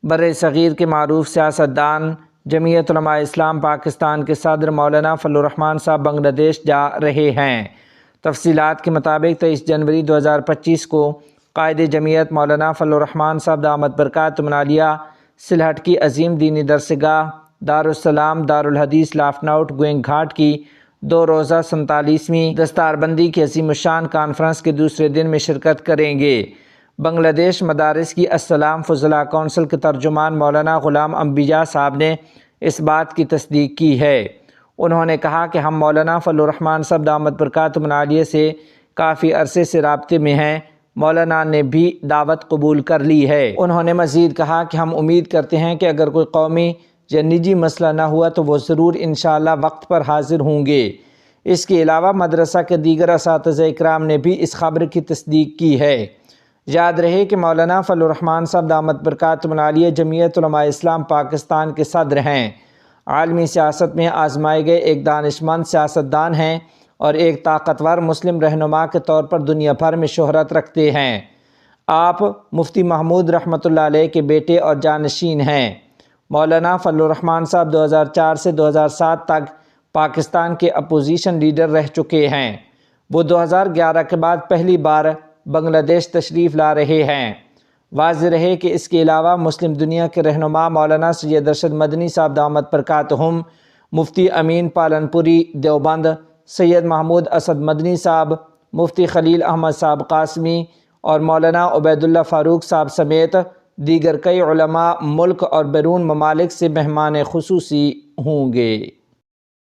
بر صغیر کے معروف سیاستدان جمعیت علماء اسلام پاکستان کے صدر مولانا فضل الرحمان صاحب بنگلہ دیش جا رہے ہیں۔ تفصیلات کے مطابق 23 جنوری 2025 کو قائد جمعیت مولانا فضل الرحمان صاحب دامت برکاتہم العالیہ سلہٹ کی عظیم دینی درسگاہ دارالسلام دارالحدیث لافناؤٹ گوئنگ گھاٹ کی 2 روزہ 47ویں دستار بندی کی عظیم الشان کانفرنس کے دوسرے دن میں شرکت کریں گے۔ بنگلہ دیش مدارس کی السلام فضلاء کونسل کے ترجمان مولانا غلام انبیاء صاحب نے اس بات کی تصدیق کی ہے۔ انہوں نے کہا کہ ہم مولانا فضل الرحمان صاحب دامت برکاتہم العالیہ سے کافی عرصے سے رابطے میں ہیں۔ مولانا نے بھی دعوت قبول کر لی ہے۔ انہوں نے مزید کہا کہ ہم امید کرتے ہیں کہ اگر کوئی قومی یا نجی مسئلہ نہ ہوا تو وہ ضرور انشاءاللہ وقت پر حاضر ہوں گے۔ اس کے علاوہ مدرسہ کے دیگر اساتذہ اکرام نے بھی اس خبر کی تصدیق کی ہے۔ یاد رہے کہ مولانا فضل الرحمان صاحب دامت برکاتہم العالیہ جمعیت علماء اسلام پاکستان کے صدر ہیں، عالمی سیاست میں آزمائے گئے ایک دانشمند سیاستدان ہیں اور ایک طاقتور مسلم رہنما کے طور پر دنیا بھر میں شہرت رکھتے ہیں۔ آپ مفتی محمود رحمۃ اللہ علیہ کے بیٹے اور جانشین ہیں۔ مولانا فضل الرحمان صاحب 2004 سے 2007 تک پاکستان کے اپوزیشن لیڈر رہ چکے ہیں۔ وہ 2011 کے بعد پہلی بار بنگلہ دیش تشریف لا رہے ہیں۔ واضح رہے کہ اس کے علاوہ مسلم دنیا کے رہنما مولانا سید ارشد مدنی صاحب دامت برکاتہم، مفتی امین پالنپوری دیوبند، سید محمود اسد مدنی صاحب، مفتی خلیل احمد صاحب قاسمی اور مولانا عبید اللہ فاروق صاحب سمیت دیگر کئی علماء ملک اور بیرون ممالک سے مہمان خصوصی ہوں گے۔